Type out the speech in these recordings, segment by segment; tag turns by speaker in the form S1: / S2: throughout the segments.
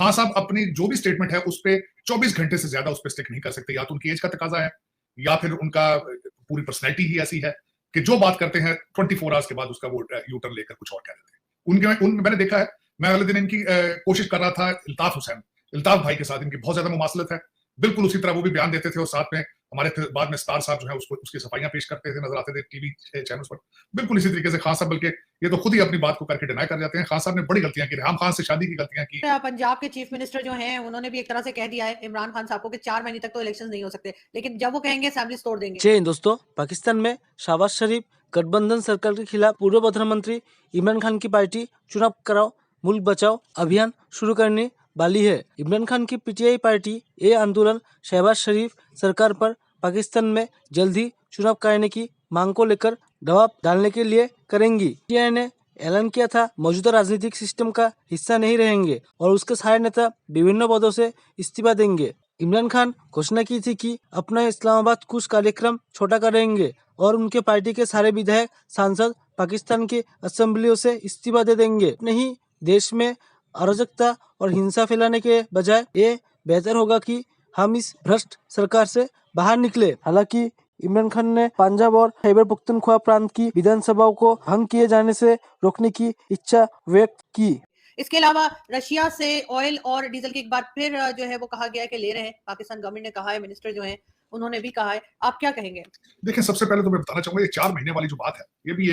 S1: खान साहब अपनी जो भी स्टेटमेंट है उस पे 24 घंटे से ज्यादा उस पे स्टिक नहीं कर सकते। या तो उनकी एज का तकाजा है या फिर उनका पूरी पर्सनैलिटी ही ऐसी है कि जो बात करते हैं 24 आवर्स के बाद उसका वो यू टर्न लेकर कुछ और कह देते हैं। मैंने देखा है, मैं अगले दिन इनकी कोशिश कर रहा था इल्ताफ भाई के साथ इनकी बहुत ज्यादा मुमासलत है। बिल्कुल उसी तरह वो भी बयान देते थे और साथ में हमारे बाद में स्टार साहब जो है उसको उसकी सफाइयां पेश करते थे, नजर आते थे टीवी चैनल्स पर। बिल्कुल इसी तरीके से खान साहब, बल्कि ये तो खुद ही अपनी बात को करके डिनाई कर जाते हैं। खान साहब ने बड़ी गलतियां की, रेहाम खान से शादी की गलतियां की।
S2: पंजाब के चीफ मिनिस्टर जो हैं उन्होंने भी एक तरह से कह दिया है इमरान खान साहब को कि 4 महीने तक तो इलेक्शंस नहीं हो सकते, लेकिन जब वो कहेंगे असेंबलीज तोड़ देंगे।
S3: जय हिंद दोस्तों। पाकिस्तान में शहबाज शरीफ गठबंधन सरकार के खिलाफ पूर्व प्रधानमंत्री इमरान खान की पार्टी चुनाव कराओ मुल्क बचाओ अभियान शुरू करने वाली है। इमरान खान की पीटीआई पार्टी ये आंदोलन शहबाज शरीफ सरकार पर पाकिस्तान में जल्द ही चुनाव कराने की मांग को लेकर दबाव डालने के लिए करेंगी। पीटीआई ने ऐलान किया था मौजूदा राजनीतिक सिस्टम का हिस्सा नहीं रहेंगे और उसके सारे नेता विभिन्न पदों से इस्तीफा देंगे। इमरान खान घोषणा की थी कि अपना इस्लामाबाद कुछ कार्यक्रम छोटा करेंगे और उनके पार्टी के सारे विधायक सांसद पाकिस्तान की असेंबलियों से इस्तीफा दे देंगे। नहीं, देश में अराजकता और हिंसा फैलाने के बजाय ये बेहतर होगा कि हम इस भ्रष्ट सरकार से बाहर निकले। हालांकि इमरान खान ने पंजाब और खैबर पख्तूनख्वा प्रांत की विधानसभाओं को भंग किए जाने से रोकने की इच्छा व्यक्त की।
S2: इसके अलावा रशिया से ऑयल और डीजल की एक बार फिर जो है वो कहा गया है कि ले रहे हैं, पाकिस्तान गवर्नमेंट ने कहा है, मिनिस्टर जो हैं उन्होंने भी कहा है। आप क्या कहेंगे?
S1: देखिए, सबसे पहले तो मैं बताना चाहूंगा ये 4 महीने वाली जो बात है ये भी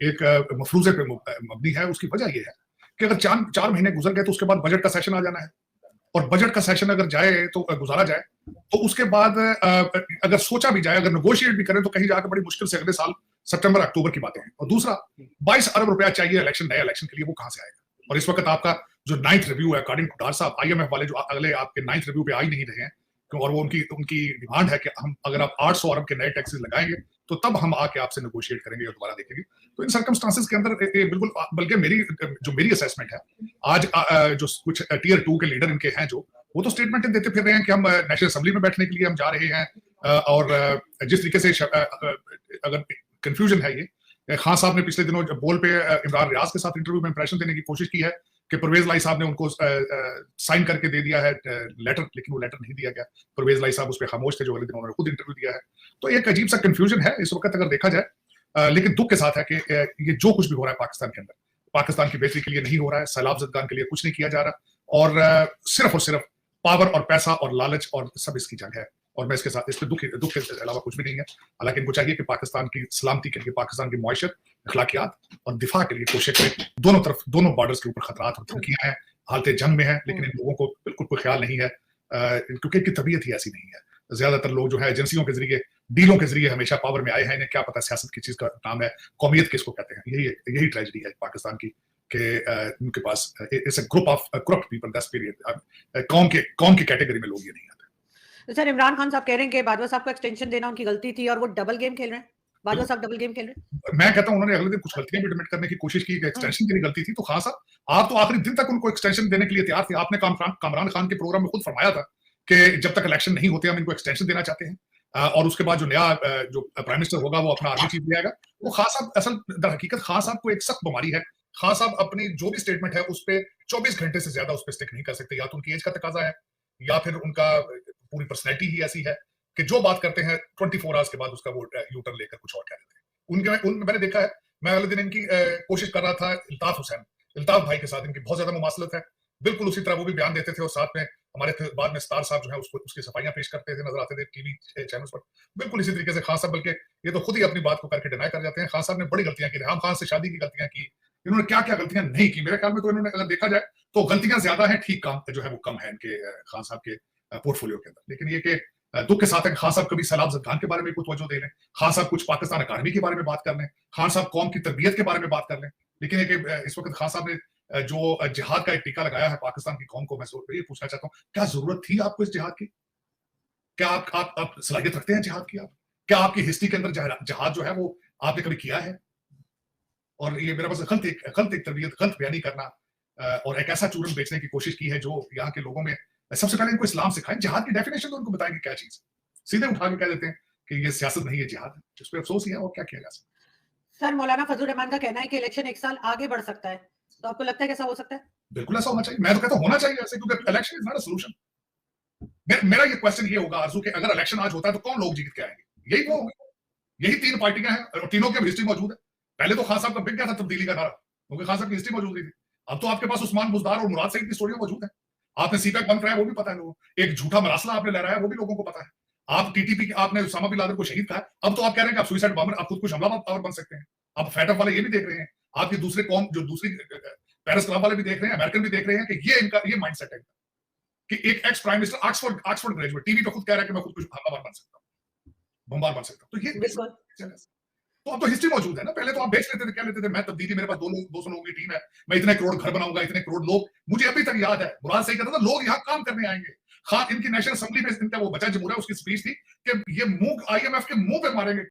S1: एक मफरूजे पे मबनी है। उसकी वजह ये है कि अगर 4 महीने गुजर गए तो उसके बाद बजट का सेशन आ जाना है और बजट का सेशन अगर जाए तो गुजारा जाए तो उसके बाद अगर सोचा भी जाए, अगर नेगोशिएट भी करें तो कहीं जाकर बड़ी मुश्किल से अगले साल सितंबर अक्टूबर की बातें हैं। और दूसरा, 22 अरब रुपया चाहिए नए इलेक्शन के लिए, वो कहां से आएगा? और इस वक्त आपका जो 9th रिव्यू है, अकॉर्डिंग टू डार साहब, IMF वाले जो अगले आपके 9th रिव्यू पे आ ही नहीं रहे हैं, और वो उनकी डिमांड है कि हम अगर आप 800 अरब के नए टैक्सेस लगाएंगे तो तब हम आके आपसे नेगोशिएट करेंगे और दोबारा देखेंगे। तो इन सर्कमस्टांसेस के अंदर बिल्कुल, बल्कि मेरी असेसमेंट है, आज जो कुछ टियर 2 के लीडर इनके हैं जो वो तो स्टेटमेंट देते फिर रहे हैं कि हम नेशनल असेंबली में बैठने के लिए हम जा रहे हैं। और जिस तरीके से अगर कंफ्यूजन है ये, खान साहब ने पिछले दिनों बोल पे इमरान रियाज के साथ इंटरव्यू में इंप्रेशन देने की कोशिश की है कि परवेज लाई साहब ने उनको साइन करके दे दिया है लेटर, लेकिन वो लेटर नहीं दिया गया। परवेज लाई साहब उस पर खामोश थे, जो अगले दिन उन्होंने खुद इंटरव्यू दिया है। तो एक अजीब सा कंफ्यूजन है इस वक्त अगर देखा जाए। लेकिन दुख के साथ है कि ये जो कुछ भी हो रहा है पाकिस्तान के अंदर, पाकिस्तान की बेहतरी के लिए नहीं हो रहा है, सैलाब ज़दगान के लिए कुछ नहीं किया जा रहा और सिर्फ पावर और पैसा और लालच और सब इसकी जंग है। और मैं इसके साथ इस पे दुख के अलावा कुछ भी नहीं है। हालांकि इनको चाहिए कि पाकिस्तान की सलामती के लिए, पाकिस्तान की मुआशरत, अखलाकियात और दिफा के लिए कोशिश करें। दोनों तरफ, दोनों बॉर्डर्स के ऊपर खतरात और धमकियां हैं, हालत जंग में है, लेकिन इन लोगों को बिल्कुल कोई ख्याल नहीं है क्योंकि इनकी तबीयत ही ऐसी नहीं है। ज्यादातर लोग जो है एजेंसियों के जरिए, डीलों के जरिए हमेशा पावर में आए हैं। इन्हें क्या पता सियासत की चीज का नाम है, कौमियत किसको कहते हैं। यही ट्रेजेडी है पाकिस्तान की कि उनके पास it's a group of corrupt people that's period. कौम की कैटेगरी में लोग ये नहीं आते।
S2: तो सर, इमरान खान साहब कह रहे हैं कि बाजवा साहब को एक्सटेंशन देना उनकी गलती थी और वो डबल गेम खेल रहे हैं। बाजवा साहब डबल गेम खेल रहे हैं।
S1: मैं कहता हूं उन्होंने अगले दिन कुछ गलतियां भी एडमिट करने की कोशिश की कि एक्सटेंशन देनी गलती थी। तो खान साहब, आप तो आखिरी दिन तक उनको एक्सटेंशन देने के लिए तैयार थे। आपने कामरान खान के प्रोग्राम में खुद फरमाया था कि जब तक इलेक्शन नहीं होते हम इनको एक्सटेंशन देना चाहते हैं और उसके बाद जो नया जो प्राइम मिनिस्टर होगा वो अपना आर्मी चीफ ले आएगा। वो खान साहब, असल दर हकीकत खान साहब को एक सख्त बीमारी है। खान साहब अपनी जो भी स्टेटमेंट है उस पर 24 घंटे से ज्यादा उस पर स्टिक नहीं कर सकते। या तो उनकी एज का तकाजा है या फिर उनका पूरी पर्सनैलिटी ही ऐसी है कि जो बात करते हैं 24 आवर्स के बाद उसका वो यू टर्न लेकर कुछ और कह देते हैं। मैंने देखा है, मैं अगले दिन इनकी कोशिश कर रहा था इल्ताफ भाई के साथ इनकी बहुत ज्यादा मुमासलत है। बिल्कुल उसी तरह वो भी बयान देते थे और साथ में हमारे बाद में स्टार साहब जो है उसकी सफाइयां पेश करते थे, नजर आते थे टीवी चैनल्स पर। बिल्कुल इसी तरीके से खान साहब, बल्कि ये तो खुद ही अपनी बात को करके डिनाई कर जाते हैं। खान साहब ने बड़ी गलतियां की, रेहाम खान से शादी की गलतियां की। इन्होंने क्या क्या गलतियां नहीं की, मेरे ख्याल में तो इन्होंने, अगर देखा जाए तो गलतियां ज्यादा है, ठीक काम जो है वो कम है इनके खान साहब के पोर्टफोलियो के अंदर। लेकिन ये कि दुख के साथ है, खान साहब कभी सैलाब ज़दगान के बारे में कुछ तवज्जो दे लें, खान साहब कुछ पाकिस्तान अकादमी के बारे में बात कर लें, खान साहब कौम की तरबियत के बारे में बात कर लें। लेकिन इस वक्त खान साहब ने जो जिहाद का एक टीका लगाया है पाकिस्तान की कौम को, मैं ये पूछना चाहता हूँ, क्या जरूरत थी आपको इस जिहाद की? क्या आप सलाहियत रखते हैं जिहाद की? आप क्या आपकी हिस्ट्री के अंदर जिहाद जो है वो आपने कभी किया है? और ये मेरा बस गलत एक तरबियत, गलत बयानी करना और एक ऐसा चूरन बेचने की कोशिश की है जो यहाँ के लोगों में, सबसे पहले इनको इस्लाम सिखाएं, जिहाद की डेफिनेशन तो उनको बताएंगे क्या चीज। सीधे उठा के कह देते हैं कि ये सियासत नहीं है, जिहाद है। इस पर अफसोस ही है, और क्या किया जा सकता है।
S2: सर, मौलाना फजलुर रहमान का कहना है कि इलेक्शन 1 साल आगे बढ़ सकता है, तो आपको लगता है कैसा हो सकता है?
S1: बिल्कुल ऐसा होना चाहिए। मैं तो कहता हूं होना चाहिए ऐसे, क्योंकि election is not a solution. मेरा ये क्वेश्चन ये होगा आरजू, कि अगर इलेक्शन आज होता है तो कौन लोग जीत के आएंगे? यही वो होंगे, यही तीन पार्टियां हैं और तीनों की हिस्ट्री मौजूद है। पहले तो खान साहब का बिक गया था तब्दीली का नारा, क्योंकि खान साहब की हिस्ट्री मौजूद नहीं थी। अब तो आपके पास उस्मान बुजदार और मुराद सईद की स्टोरी मौजूद है। आपने सीपैक बंद कराया वो भी पता है लोगों को, एक झूठा मरासला आपने लहराया वो भी लोगों को पता है। आप टीटीपी आपने उसामा बिन लादेन को शहीद कहा, अब तो आप कह रहे हैं कि आप सुसाइड बॉम्बर, आप खुद कुछ हमलावर बन सकते हैं। अब फैटफ वाले ये भी देख रहे हैं, आपके दूसरे कौम जो दूसरी पेरिस क्लब वाले भी देख रहे हैं, अमेरिकन भी देख रहे हैं कि ये इनका ये माइंडसेट है कि एक ex prime minister Oxford graduate TV पे खुद कह रहा है कि मैं खुद कुछ हमलावर बन सकता हूँ, बमबार बन सकता हूँ। तो ये
S2: बिल्कुल।
S1: तो अब तो हिस्ट्री मौजूद है ना। पहले तो आप बेच लेते थे, क्या लेते थे, मैं तब्दीली, मेरे पास 200 लोगों की टीम है, मैं इतने करोड़ घर बनाऊंगा, इतने करोड़ लोग। मुझे अभी तक याद है मुराद सही कहता था लोग यहाँ काम करने आएंगे। खान इनकी नेशनल असेंबली में इनका वो बचा जमूरा, उसकी स्पीच थी कि ये मुंह IMF के मुंह पे मारेंगे